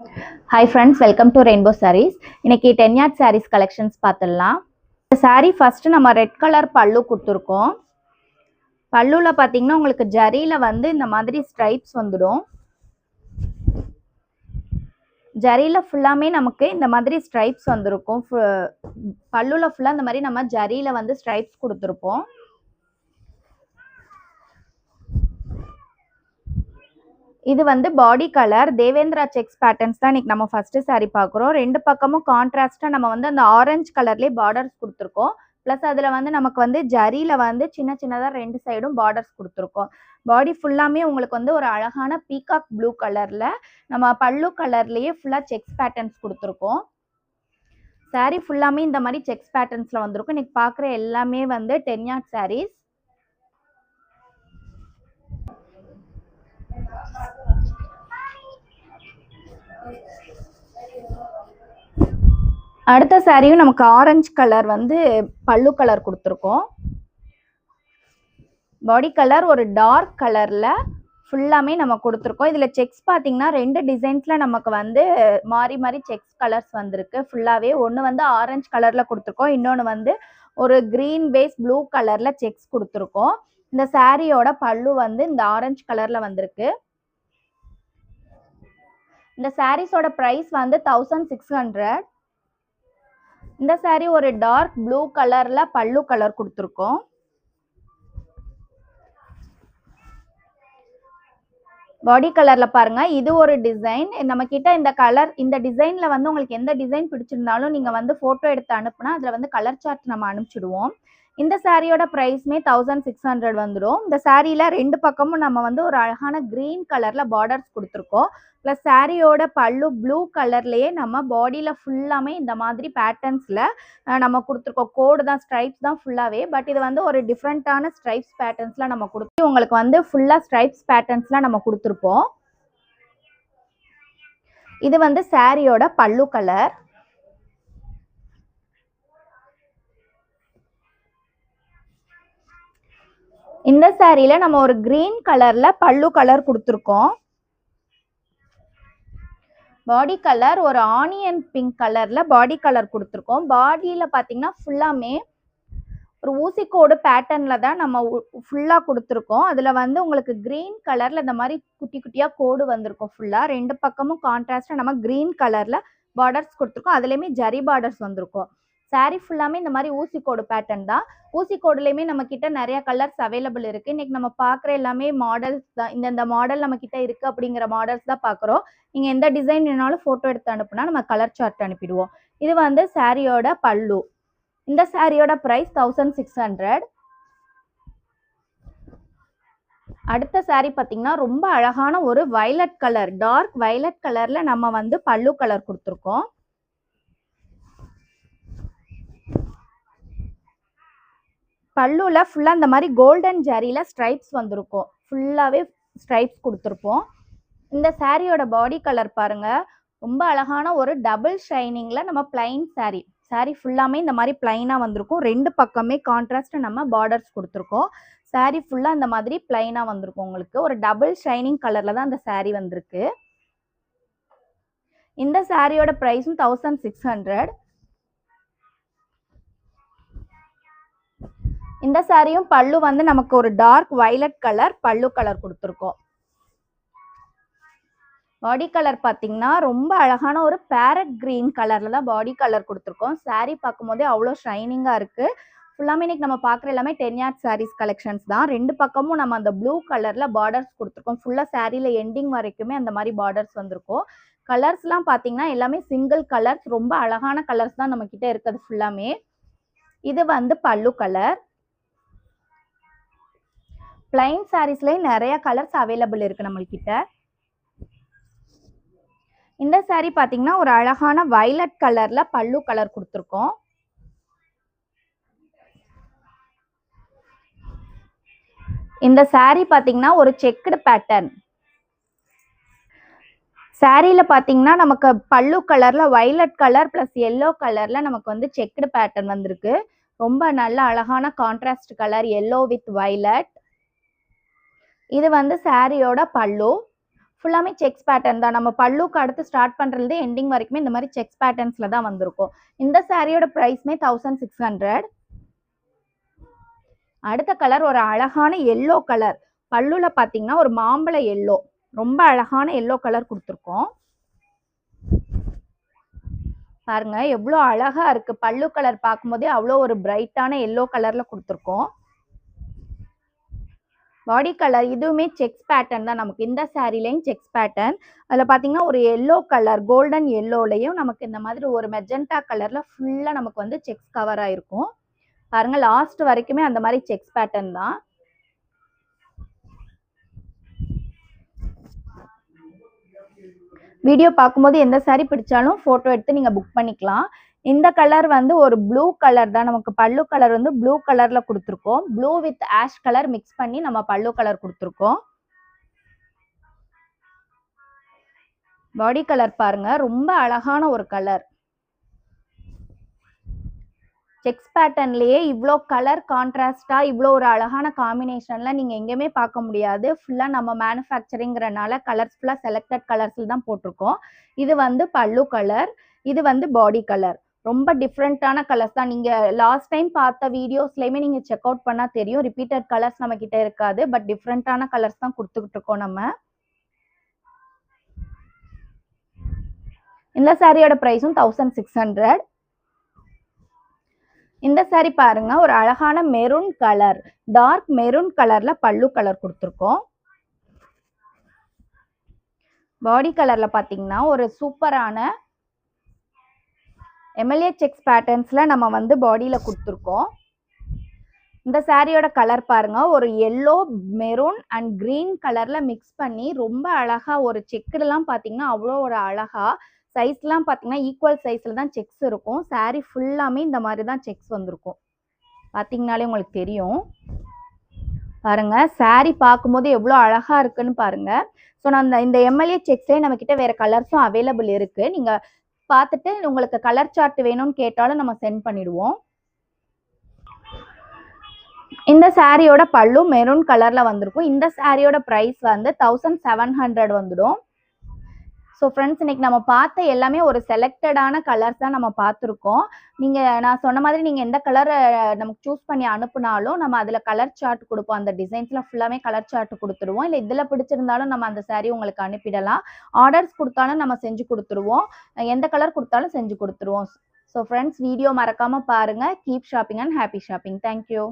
Hi friends, welcome to Rainbow Sarees. இன்னைக்கு 10 yard sarees collections பார்த்துடலாம். இந்த saree first நம்ம ரெட் கலர் பல்லு கொடுத்துருக்கோம். பல்லுல பார்த்தீங்கன்னா உங்களுக்கு ஜரியில வந்து இந்த மாதிரி ஸ்ட்ரைப்ஸ் வந்துடும். ஜரியில ஃபுல்லாமே நமக்கு இந்த மாதிரி ஸ்ட்ரைப்ஸ் வந்திருக்கும். பல்லுல ஃபுல்லா இந்த மாதிரி நம்ம ஜரியில வந்து ஸ்ட்ரைப்ஸ் கொடுத்துருப்போம். இது வந்து பாடி கலர் தேவேந்திரா செக்ஸ் பேட்டர்ன்ஸ் தான் இன்னைக்கு நம்ம ஃபர்ஸ்ட் சாரி பார்க்குறோம். ரெண்டு பக்கமும் கான்ட்ராஸ்டா நம்ம வந்து அந்த ஆரஞ்சு கலர்லேயே பார்டர்ஸ் கொடுத்துருக்கோம். ப்ளஸ் அதில் வந்து நமக்கு வந்து ஜரியில் வந்து சின்ன சின்னதாக ரெண்டு சைடும் பார்டர்ஸ் கொடுத்துருக்கோம். பாடி ஃபுல்லாமே உங்களுக்கு வந்து ஒரு அழகான பீகாக் ப்ளூ கலரில் நம்ம பல்லு கலர்லேயே ஃபுல்லாக செக்ஸ் பேட்டர்ன்ஸ் கொடுத்துருக்கோம். சாரீ ஃபுல்லாமே இந்த மாதிரி செக்ஸ் பேட்டர்ன்ஸில் வந்திருக்கும். இன்னைக்கு பார்க்குற எல்லாமே வந்து 10 yard sarees. அடுத்த சாரியும் நமக்கு ஆரஞ்சு கலர் வந்து பல்லு கலர் கொடுத்துருக்கோம். பாடி கலர் ஒரு டார்க் கலர்ல ஃபுல்லாமே நம்ம கொடுத்துருக்கோம். இதுல செக்ஸ் பார்த்தீங்கன்னா ரெண்டு டிசைன்ஸ்ல நமக்கு வந்து மாறி மாறி செக்ஸ் கலர்ஸ் வந்திருக்கு. ஃபுல்லாவே ஒன்று வந்து ஆரஞ்சு கலர்ல கொடுத்துருக்கோம், இன்னொன்று வந்து ஒரு கிரீன் பேஸ் ப்ளூ கலர்ல செக்ஸ் கொடுத்துருக்கோம். இந்த சாரியோட பல்லு வந்து இந்த ஆரஞ்சு கலர்ல வந்திருக்கு. இந்த சாரீஸோட ப்ரைஸ் வந்து 1600. இந்த சாரி ஒரு டார்க் ப்ளூ கலர்ல பல்லு கலர் கொடுத்துருக்கோம். பாடி கலர்ல பாருங்க, இது ஒரு டிசைன். நம்ம கிட்ட இந்த கலர் இந்த டிசைன்ல வந்து உங்களுக்கு எந்த டிசைன் பிடிச்சிருந்தாலும் நீங்க வந்து போட்டோ எடுத்து அனுப்புனா அதுல வந்து கலர் சார்ட் நம்ம அனுப்பிச்சிடுவோம். இந்த சாரியோட ப்ரைஸ்மே 1600 வந்துடும். இந்த சாரியில ரெண்டு பக்கமும் நம்ம வந்து ஒரு அழகான கிரீன் கலர்ல பார்டர்ஸ் கொடுத்துருக்கோம். ப்ளஸ் சாரியோட பல்லு ப்ளூ கலர்லயே நம்ம பாடியில ஃபுல்லாமே இந்த மாதிரி பேட்டர்ன்ஸ்ல நம்ம கொடுத்துருக்கோம். கோடு தான், ஸ்ட்ரைப்ஸ் தான் ஃபுல்லாவே. பட் இது வந்து ஒரு டிஃப்ரெண்டான ஸ்ட்ரைப்ஸ் பேட்டர்ன்ஸ்ல நம்ம கொடுத்து உங்களுக்கு வந்து ஃபுல்லா ஸ்ட்ரைப்ஸ் பேட்டர்ன்ஸ்ல நம்ம கொடுத்துருப்போம். இது வந்து சாரியோட பல்லு கலர். இந்த சாரியில நம்ம ஒரு கிரீன் கலர்ல பல்லு கலர் கொடுத்துருக்கோம். பாடி கலர் ஒரு ஆனியன் பிங்க் கலர்ல பாடி கலர் கொடுத்துருக்கோம். பாடியில பாத்தீங்கன்னா ஃபுல்லாமே ஒரு ஊசிக்கோடு பேட்டர்ன்ல தான் நம்ம ஃபுல்லா கொடுத்துருக்கோம். அதுல வந்து உங்களுக்கு கிரீன் கலர்ல இந்த மாதிரி குட்டி குட்டியா கோடு வந்திருக்கும். ஃபுல்லா ரெண்டு பக்கமும் கான்ட்ராஸ்டா நம்ம கிரீன் கலர்ல பார்டர்ஸ் கொடுத்துருக்கோம். அதுலயுமே ஜரி பார்டர்ஸ் வந்திருக்கும். சாரி ஃபுல்லாமே இந்த மாதிரி ஊசிக்கோடு பேட்டர்ன் தான். ஊசிக்கோடுலயுமே நம்ம கிட்ட நிறைய கலர்ஸ் அவைலபிள் இருக்கு. இன்னைக்கு நம்ம பாக்குற எல்லாமே மாடல்ஸ் தான். இந்த மாடல் நம்ம கிட்ட இருக்கு அப்படிங்கிற மாடல்ஸ் தான் பாக்குறோம். நீங்க எந்த டிசைன் வேணாலும் போட்டோ எடுத்து அனுப்புனா நம்ம கலர் சார்ட் அனுப்பிடுவோம். இது வந்து சாரியோட பல்லு. இந்த சாரியோட பிரைஸ் 1600. அடுத்த சாரி பாத்தீங்கன்னா ரொம்ப அழகான ஒரு வயலட் கலர், டார்க் வயலட் கலர்ல நம்ம வந்து பல்லு கலர் கொடுத்துருக்கோம். பல்லுல ஃபுல்லா இந்த மாதிரி கோல்டன் ஜரியில ஸ்ட்ரைப்ஸ் வந்திருக்கும். ஃபுல்லாவே ஸ்ட்ரைப்ஸ் கொடுத்துருப்போம். இந்த சாரியோட பாடி கலர் பாருங்க, ரொம்ப அழகான ஒரு டபுள் ஷைனிங்ல நம்ம பிளைன் சாரி. சாரி ஃபுல்லாமே இந்த மாதிரி பிளைனா வந்திருக்கும். ரெண்டு பக்கமே கான்ட்ராஸ்ட் நம்ம பார்டர்ஸ் கொடுத்துருக்கோம். சாரி ஃபுல்லா இந்த மாதிரி பிளைனா வந்திருக்கும். உங்களுக்கு ஒரு டபுள் ஷைனிங் கலர்ல தான் அந்த சாரி வந்திருக்கு. இந்த சாரியோட பிரைஸும் 1600. இந்த சாரியும் பல்லு வந்து நமக்கு ஒரு டார்க் வயலட் கலர் பல்லு கலர் கொடுத்துருக்கோம். பாடி கலர் பார்த்தீங்கன்னா ரொம்ப அழகான ஒரு பேரட் கிரீன் கலர்ல தான் பாடி கலர் கொடுத்துருக்கோம். சாரி பார்க்கும் போதே அவ்வளோ ஷைனிங்கா இருக்கு. ஃபுல்லாமே இன்னைக்கு நம்ம பார்க்குற எல்லாமே 10 yard sarees கலெக்ஷன்ஸ் தான். ரெண்டு பக்கமும் நம்ம அந்த ப்ளூ கலர்ல பார்டர்ஸ் கொடுத்துருக்கோம். ஃபுல்லா சாரியில எண்டிங் வரைக்குமே அந்த மாதிரி பார்டர்ஸ் வந்திருக்கும். கலர்ஸ்லாம் பார்த்தீங்கன்னா எல்லாமே சிங்கிள் கலர்ஸ், ரொம்ப அழகான கலர்ஸ் தான் நம்ம கிட்ட இருக்குது ஃபுல்லாமே. இது வந்து பல்லு கலர். பிளைன் சாரீஸ்லயே நிறைய கலர்ஸ் அவைலபிள் இருக்கு நம்மள்கிட்ட. இந்த சாரி பாத்தீங்கன்னா ஒரு அழகான வயலட் கலர்ல பல்லு கலர் கொடுத்துருக்கோம். இந்த சாரி பாத்தீங்கன்னா ஒரு செக்குடு பேட்டர்ன். சாரியில பாத்தீங்கன்னா நமக்கு பல்லு கலர்ல வயலட் கலர் பிளஸ் எல்லோ கலர்ல நமக்கு வந்து செக்குடு பேட்டர்ன் வந்திருக்கு. ரொம்ப நல்ல அழகான contrast colour yellow with violet. இது வந்து சாரியோட பல்லு. ஃபுல்லாமே செக்ஸ் பேட்டர்ன் தான். நம்ம பல்லுக்கு அடுத்து ஸ்டார்ட் பண்றதுல எண்டிங் வரைக்குமே இந்த மாதிரி செக்ஸ் பேட்டர்ன்ஸ்ல தான் வந்திருக்கும். இந்த சாரியோட பிரைஸ்மே 1600. அடுத்த கலர் ஒரு அழகான எல்லோ கலர். பல்லுல பாத்தீங்கன்னா ஒரு மாம்பழ எல்லோ, ரொம்ப அழகான எல்லோ கலர் கொடுத்துருக்கோம். பாருங்க எவ்வளோ அழகா இருக்கு. பல்லு கலர் பார்க்கும்போதே அவ்வளோ ஒரு பிரைட்டான எல்லோ கலர்ல கொடுத்துருக்கோம். பாடி கலர் இதுவுமே செக்ஸ் பேட்டர்ன் தான். நமக்கு இந்த சாரிலையும் செக்ஸ் பேட்டர்ன். அதில் பார்த்தீங்கன்னா ஒரு எல்லோ கலர் கோல்டன் எல்லோலையும் நமக்கு இந்த மாதிரி ஒரு மெஜெண்டா கலர்ல ஃபுல்லாக நமக்கு வந்து செக்ஸ் கவர் ஆயிருக்கும். பாருங்க லாஸ்ட் வரைக்குமே அந்த மாதிரி செக்ஸ் பேட்டர்ன் தான். வீடியோ பார்க்கும்போது எந்த சாரி பிடிச்சாலும் ஃபோட்டோ எடுத்து நீங்கள் புக் பண்ணிக்கலாம். இந்த கலர் வந்து ஒரு ப்ளூ கலர் தான். நமக்கு பல்லு கலர் வந்து ப்ளூ கலர்ல கொடுத்துருக்கோம். Blue with ash colour mix பண்ணி நம்ம பல்லு கலர் கொடுத்துருக்கோம். பாடி கலர் பாருங்க ரொம்ப அழகான ஒரு கலர். செக்ஸ் பேட்டர்ன்லயே இவ்வளோ கலர் கான்ட்ராஸ்டா இவ்வளோ ஒரு அழகான காம்பினேஷன்ல நீங்க எங்கேயுமே பார்க்க முடியாது. ஃபுல்லா நம்ம மேனுஃபேக்சரிங்கிறனால கலர்ஸ் ஃபுல்லா செலக்டட் கலர்ஸ்ல தான் போட்டிருக்கோம். இது வந்து பல்லு கலர், இது வந்து பாடி கலர். ரொம்ப டிஃப்ரெண்டான கலர்ஸ் தான். நீங்க லாஸ்ட் டைம் பார்த்த வீடியோஸ்லயுமே நீங்க செக் அவுட் பண்ணா தெரியும். ரிப்பீட்டட் கலர்ஸ் நம்ம கிட்ட இருக்காது. பட் டிஃப்ரெண்டான கலர்ஸ் தான் கொடுத்துக்கிட்டு இருக்கோம் நம்ம. இந்த சாரியோட பிரைஸும் 1600. இந்த சாரி பாருங்க ஒரு அழகான மெரூன் கலர், டார்க் மெரூன் கலர்ல பல்லு கலர் கொடுத்துருக்கோம். பாடி கலர்ல பாத்தீங்கன்னா ஒரு சூப்பரான எம்எல்ஏ செக்ஸ் பேட்டர்ன்ஸ்ல நம்ம வந்து பாடியில கொடுத்துருக்கோம். இந்த சாரியோட கலர் பாருங்க ஒரு எல்லோ மெரூன் அண்ட் கிரீன் கலர்ல மிக்ஸ் பண்ணி ரொம்ப அழகா ஒரு செக்குலாம் பாத்தீங்கன்னா அவ்வளோ ஒரு அழகா சைஸ்லாம் பார்த்தீங்கன்னா ஈக்குவல் சைஸில் தான் செக்ஸ் இருக்கும். சாரீ ஃபுல்லாமே இந்த மாதிரி தான் செக்ஸ் வந்திருக்கும். பார்த்தீங்கனாலே உங்களுக்கு தெரியும். பாருங்க சாரீ பார்க்கும்போது எவ்வளோ அழகாக இருக்குன்னு பாருங்க. ஸோ நான் இந்த எம்எல்ஏ செக்ஸ்லேயே நம்மக்கிட்ட வேறு கலர்ஸும் அவைலபிள் இருக்குது. நீங்கள் பார்த்துட்டு உங்களுக்கு கலர் சார்ட் வேணும்னு கேட்டாலும் நம்ம சென்ட் பண்ணிடுவோம். இந்த சாரியோட பல்லு மெரூன் கலரில் வந்திருக்கும். இந்த சாரியோட ப்ரைஸ் வந்து 1700 வந்துடும். ஸோ ஃப்ரெண்ட்ஸ் இன்னைக்கு நம்ம பார்த்த எல்லாமே ஒரு செலக்டடான கலர்ஸ் தான் நம்ம பார்த்துருக்கோம். நான் சொன்ன மாதிரி நீங்கள் எந்த கலரை நமக்கு சூஸ் பண்ணி அனுப்புனாலும் நம்ம அதில் கலர் சார்ட் கொடுப்போம். அந்த டிசைன்ஸில் ஃபுல்லாமே கலர் சார்ட் கொடுத்துருவோம். இல்லை இதில் பிடிச்சிருந்தாலும் நம்ம அந்த சாரீ உங்களுக்கு அனுப்பிடலாம். ஆர்டர்ஸ் கொடுத்தாலும் நம்ம செஞ்சு கொடுத்துருவோம். எந்த கலர் கொடுத்தாலும் செஞ்சு கொடுத்துருவோம். ஸோ ஃப்ரெண்ட்ஸ் வீடியோ மறக்காமல் பாருங்கள். Keep shopping and happy shopping. Thank you.